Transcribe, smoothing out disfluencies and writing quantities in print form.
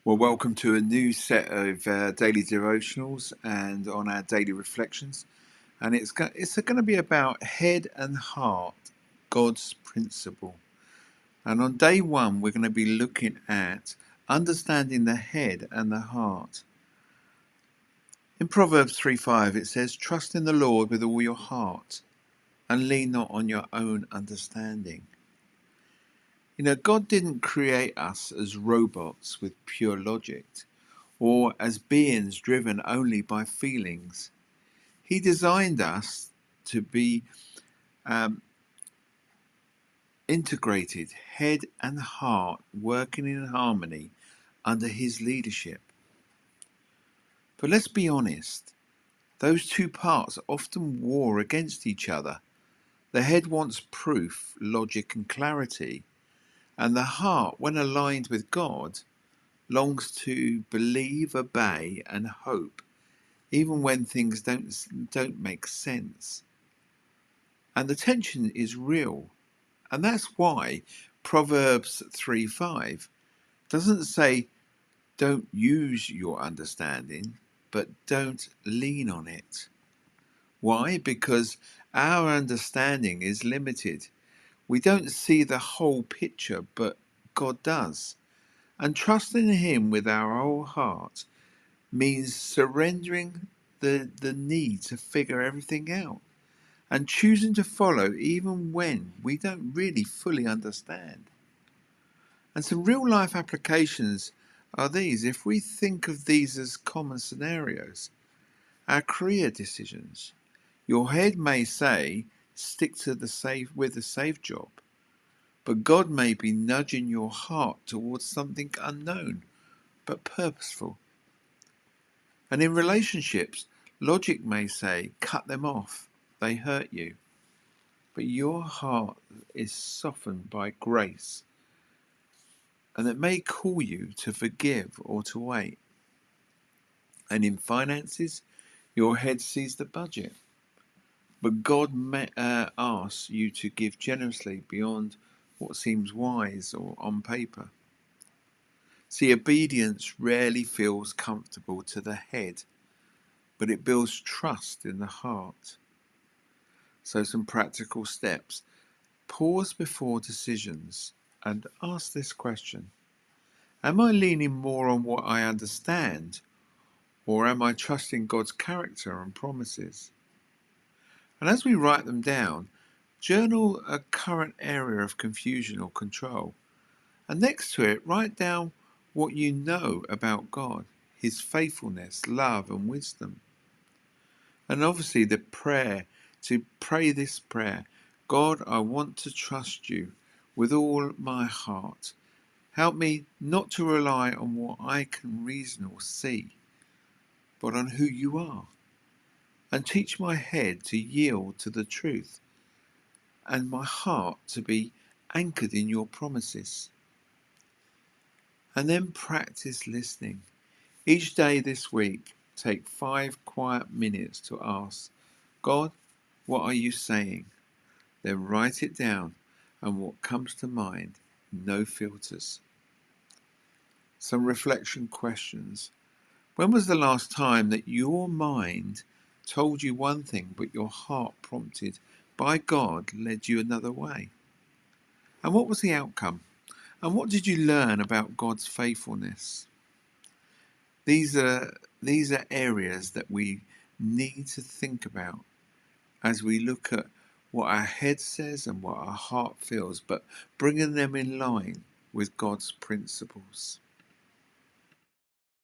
Well, welcome to a new set of daily devotionals and on our daily reflections. And it's going to be about head and heart, God's principle. And on day one, we're going to be looking at understanding the head and the heart. In Proverbs 3:5, it says, "Trust in the Lord with all your heart and lean not on your own understanding." God didn't create us as robots with pure logic or as beings driven only by feelings. He designed us to be um, integrated, head and heart, working in harmony under His leadership. But let's be honest, those two parts often war against each other. The head wants proof, logic, and clarity, and the heart, when aligned with God, longs to believe, obey, and hope, even when things don't make sense. And the tension is real. And that's why Proverbs 3:5 doesn't say don't use your understanding, but don't lean on it. Why? Because our understanding is limited. We don't see the whole picture, but God does. And trusting Him with our whole heart means surrendering the need to figure everything out and choosing to follow even when we don't really fully understand. And some real life applications are these. If we think of these as common scenarios, our career decisions, your head may say, stick to the safe job, but God may be nudging your heart towards something unknown but purposeful. And in relationships, logic may say, cut them off, they hurt you. But your heart is softened by grace, and it may call you to forgive or to wait. And in finances, your head sees the budget, but God asks you to give generously beyond what seems wise or on paper. See, obedience rarely feels comfortable to the head, but it builds trust in the heart. So some practical steps. Pause before decisions and ask this question. Am I leaning more on what I understand, or am I trusting God's character and promises? And as we write them down, journal a current area of confusion or control. And next to it, write down what you know about God, His faithfulness, love, and wisdom. And obviously, the prayer, to pray this prayer: God, I want to trust you with all my heart. Help me not to rely on what I can reason or see, but on who you are. And teach my head to yield to the truth and my heart to be anchored in your promises. And then practice listening. Each day this week, take 5 quiet minutes to ask, God, what are you saying? Then write it down, and what comes to mind, no filters. Some reflection questions. When was the last time that your mind told you one thing, but your heart, prompted by God, led you another way? And what was the outcome? And what did you learn about God's faithfulness? These are areas that we need to think about as we look at what our head says and what our heart feels, but bringing them in line with God's principles.